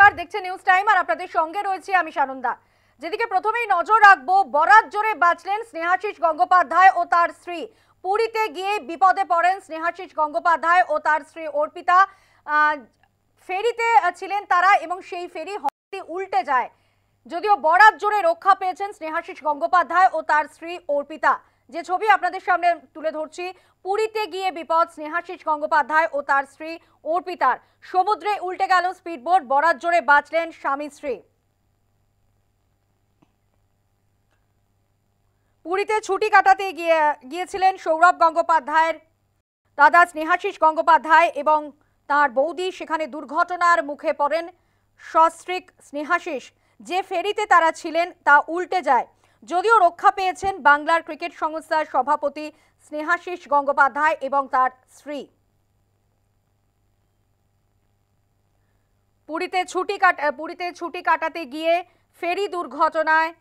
নমস্কার, দেখছেন news time আর আপনাদের সঙ্গে রয়েছে আমি সানন্দা। যেদিকে প্রথমেই নজর রাখবো, বরাত জোরে বাঁচলেন স্নেহাশিস গঙ্গোপাধ্যায় ও তার স্ত্রী। পুরীতে গিয়ে বিপদে পড়েন স্নেহাশিস গঙ্গোপাধ্যায় ও তার স্ত্রী অর্পিতা। ফেরিতে ছিলেন তারা এবং সেই ফেরি হঠাৎই উল্টে যায়। যদিও বরাত জোরে রক্ষা পেয়েছেন স্নেহাশিস গঙ্গোপাধ্যায় ও তার স্ত্রী অর্পিতা। যে ছবি আপনাদের সামনে তুলে ধরছি, পুরীতে গিয়ে বিপদ স্নেহাশিস গঙ্গোপাধ্যায় ও তার স্ত্রী অর্পিতার। সমুদ্রে উল্টে গেল স্পিডবোট, বরাত জোরে বাঁচলেন স্বামী স্ত্রী। পুরীতে ছুটি কাটাতে গিয়েছিলেন সৌরভ গঙ্গোপাধ্যায়ের দাদা স্নেহাশিস গঙ্গোপাধ্যায় এবং তার বৌদি। সেখানে দুর্ঘটনার মুখে পড়েন সস্ত্রীক স্নেহাশিস। যে ফেরিতে তারা ছিলেন তা উল্টে যায়। যদিও রক্ষা পেয়েছেন বাংলার ক্রিকেট সংস্থার সভাপতি স্নেহাশিস গঙ্গোপাধ্যায় এবং তার স্ত্রী। পুরীতে ছুটি কাটাতে গিয়ে ফেরি দুর্ঘটনায়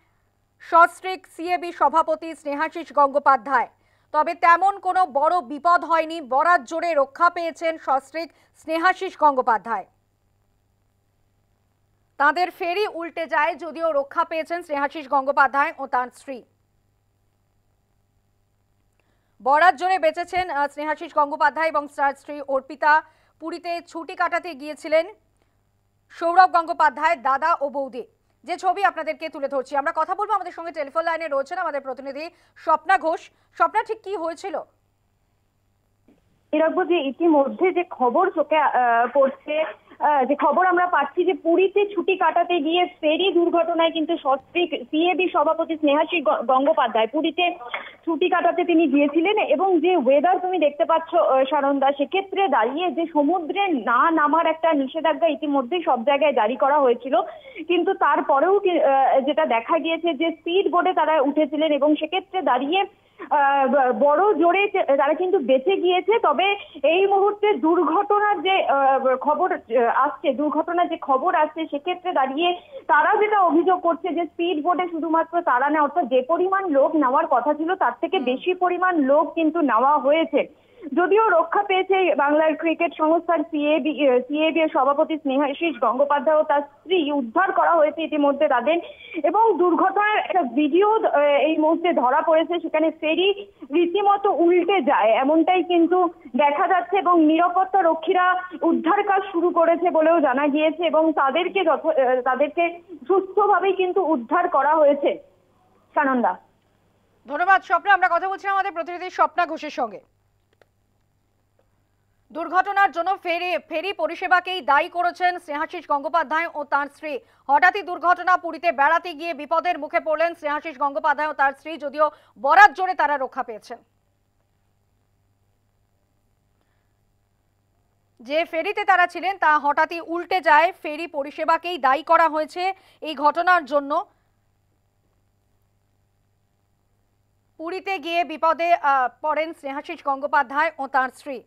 সস্ত্রীক সিএবি সভাপতি স্নেহাশিস গঙ্গোপাধ্যায়। তবে তেমন কোনো বড় বিপদ হয়নি, বরাত জোরে রক্ষা পেয়েছেন সস্ত্রীক স্নেহাশিস গঙ্গোপাধ্যায়। তাদের ফেরি উল্টে যায়, যদিও রক্ষা পেয়েছেন স্নেহাশিস গঙ্গোপাধ্যায় ও তার স্ত্রী। বরাত জোরে বেঁচেছেন স্নেহাশিস গঙ্গোপাধ্যায় এবং তার স্ত্রী অর্পিতা। পুরীতে ছুটি কাটাতে গিয়েছিলেন সৌরভ গঙ্গোপাধ্যায়ের দাদা ও বৌদি। যে ছবি আপনাদেরকে তুলে ধরছি, আমরা কথা বলবো। আমাদের সঙ্গে টেলিফোন লাইনে রয়েছেন আমাদের প্রতিনিধি স্বপ্না ঘোষ। স্বপ্না, ঠিক কি হয়েছিল? এরকম যে ইতিমধ্যে যে খবর চোখে পড়ছে, যে খবর আমরা পাচ্ছি যে পুরীতে ছুটি কাটাতে গিয়ে ফেরি দুর্ঘটনায় কিন্তু সস্ত্রীক সিএবি সভাপতি স্নেহাশিস গঙ্গোপাধ্যায় পুরীতে ছুটি কাটাতে তিনি গিয়েছিলেন। এবং যে ওয়েদার তুমি দেখতে পাচ্ছ সানন্দা, সেক্ষেত্রে দাঁড়িয়ে যে সমুদ্রে না নামার একটা নিষেধাজ্ঞা ইতিমধ্যেই সব জায়গায় জারি করা হয়েছিল, কিন্তু তারপরেও যেটা দেখা গিয়েছে যে স্পিড বোটে তারা উঠেছিলেন এবং সেক্ষেত্রে দাঁড়িয়ে বড় জোরে তারা কিন্তু বেঁচে গিয়েছে। তবে এই মুহূর্তে দুর্ঘটনার যে খবর আসছে সেক্ষেত্রে দাঁড়িয়ে তারা যেটা অভিযোগ করছে যে স্পিড বোটে শুধুমাত্র তারা না, অর্থাৎ যে পরিমাণ লোক নেওয়ার কথা ছিল তার থেকে বেশি পরিমাণ লোক কিন্তু নেওয়া হয়েছে। যদিও রক্ষা পেয়েছে বাংলার ক্রিকেট সংস্থার সিএবি সভাপতি স্নেহাশিস গঙ্গোপাধ্যায় ও তার স্ত্রী, উদ্ধার করা হয়েছে ইতিমধ্যে তাদের। এবং দুর্ঘটনার একটা ভিডিও এই মুহূর্তে ধরা পড়েছে, সেখানে ফেরি রীতিমতো উল্টে যায় এমনটাই কিন্তু দেখা যাচ্ছে এবং নিরাপত্তা রক্ষীরা উদ্ধার কাজ শুরু করেছে বলেও জানা গিয়েছে এবং তাদেরকে সুস্থভাবেই কিন্তু উদ্ধার করা হয়েছে। সানন্দা, ধন্যবাদ স্বপ্না। আমরা কথা বলছিলাম আমাদের প্রতিনিধি স্বপ্না ঘোষের সঙ্গে। দুর্ঘটনার জন্য ফেরি পরিষেবাকেই দায়ী করেছেন স্নেহাশিস গঙ্গোপাধ্যায় ও তার স্ত্রী। হঠাৎই দুর্ঘটনা, পুরীতে বেড়াতে গিয়ে বিপদের মুখে পড়লেন স্নেহাশিস গঙ্গোপাধ্যায় ও তার স্ত্রী। যদিও বরাত জোরে তারা রক্ষা পেয়েছেন। যে ফেরিতে তারা ছিলেন তা হঠাৎই উল্টে যায়। ফেরি পরিষেবাকেই দায়ী করা হয়েছে এই ঘটনার জন্য। পুরীতে গিয়ে বিপদে পড়েন স্নেহাশিস গঙ্গোপাধ্যায় ও তার স্ত্রী।